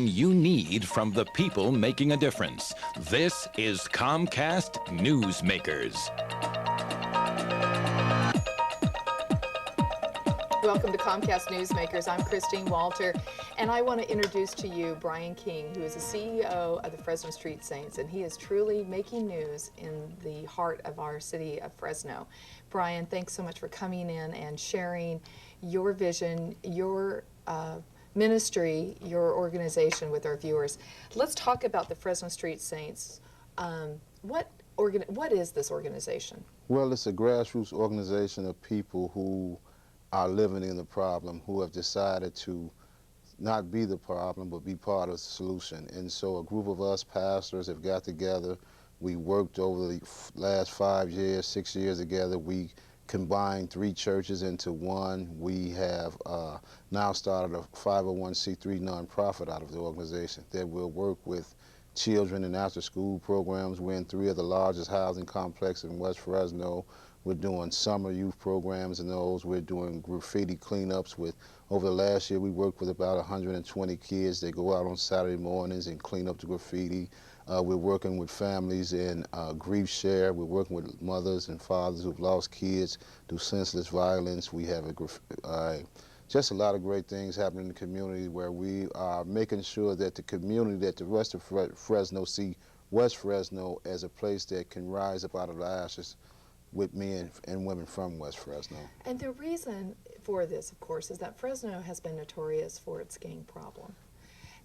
You need from the people making a difference. This is Comcast Newsmakers. Welcome to Comcast Newsmakers. I'm Kristine Walters, and I want to introduce to you Brian King, who is the CEO of the Fresno Street Saints, and he is truly making news in the heart of our city of Fresno. Brian, thanks so much for coming in and sharing your vision, your ministry, your organization with our viewers. Let's talk about the Fresno Street Saints. What is this organization? Well, it's a grassroots organization of people who are living in the problem, who have decided to not be the problem, but be part of the solution. And so a group of us pastors have got together. We worked over the last 5 years, 6 years together. We combined 3 churches into one. We have now started a 501c3 nonprofit out of the organization that will work with children and after-school programs. We're in 3 of the largest housing complexes in West Fresno. We're doing summer youth programs in those. We're doing graffiti cleanups with, over the last year, we worked with about 120 kids. They go out on Saturday mornings and clean up the graffiti. We're working with families in grief share. We're working with mothers and fathers who've lost kids through senseless violence. We have just a lot of great things happening in the community where we are making sure that the community, that the rest of Fresno see West Fresno as a place that can rise up out of the ashes with men and women from West Fresno. And the reason for this, of course, is that Fresno has been notorious for its gang problem.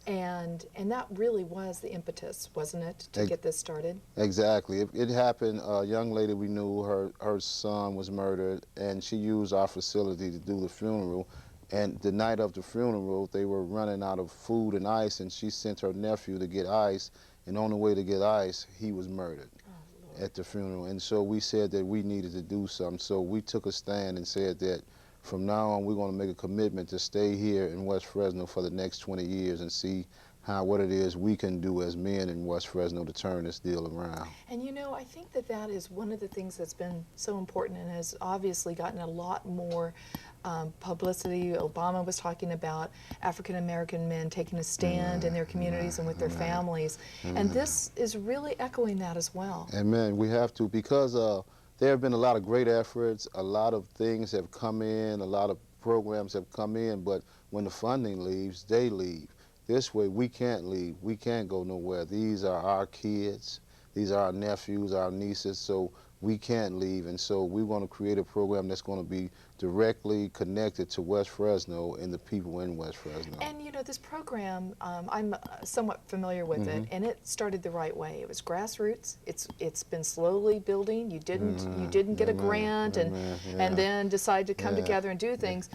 And that really was the impetus, wasn't it, to get this started? Exactly. It happened, a young lady we knew, her son was murdered, and she used our facility to do the funeral. And the night of the funeral, they were running out of food and ice, and she sent her nephew to get ice, and on the way to get ice, he was murdered at the funeral. And so we said that we needed to do something. So we took a stand and said that from now on we're going to make a commitment to stay here in West Fresno for the next 20 years and see what it is we can do as men in West Fresno to turn this deal around. And you know, I think that is one of the things that's been so important and has obviously gotten a lot more publicity. Obama was talking about African American men taking a stand in their communities and with their families. And this is really echoing that as well. Amen. We have to, because there have been a lot of great efforts, a lot of things have come in, a lot of programs have come in, but when the funding leaves, they leave. This way we can't leave, we can't go nowhere. These are our kids, these are our nephews, our nieces, so we can't leave. And so we want to create a program that's going to be directly connected to West Fresno and the people in West Fresno. And you know, this program, I'm somewhat familiar with it, and it started the right way. It was grassroots. It's been slowly building. You didn't get a grant and then decide to come together and do things.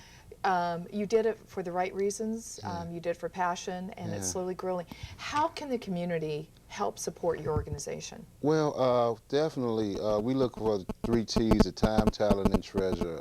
You did it for the right reasons, you did it for passion, and it's slowly growing. How can the community help support your organization? Well, definitely. We look for 3 T's, the time, talent, and treasure.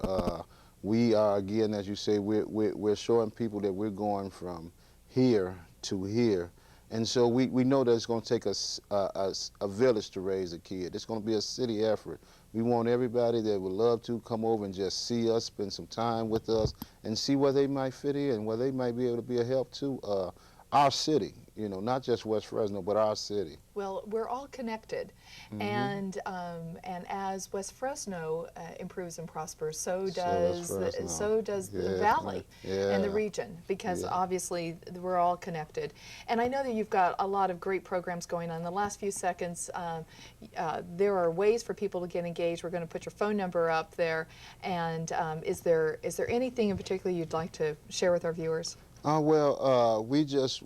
We are, again, as you say, we're showing people that we're going from here to here. And so we know that it's going to take a village to raise a kid. It's going to be a city effort. We want everybody that would love to come over and just see us, spend some time with us, and see where they might fit in, where they might be able to be a help to our city, you know, not just West Fresno, but our city. Well, we're all connected, and as West Fresno improves and prospers, so does the valley and the region, because obviously we're all connected. And I know that you've got a lot of great programs going on. In the last few seconds, there are ways for people to get engaged. We're going to put your phone number up there. And is there anything in particular you'd like to share with our viewers? We just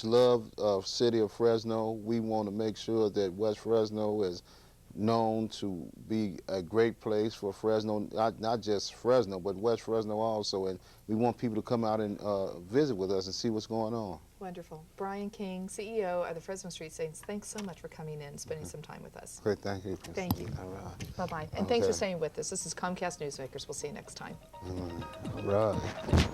love the city of Fresno. We want to make sure that West Fresno is known to be a great place for Fresno, not just Fresno, but West Fresno also. And we want people to come out and visit with us and see what's going on. Wonderful. Brian King, CEO of the Fresno Street Saints, thanks so much for coming in and spending some time with us. Great, thank you. Thank you. All right. Bye-bye. And thanks for staying with us. This is Comcast Newsmakers. We'll see you next time. All right.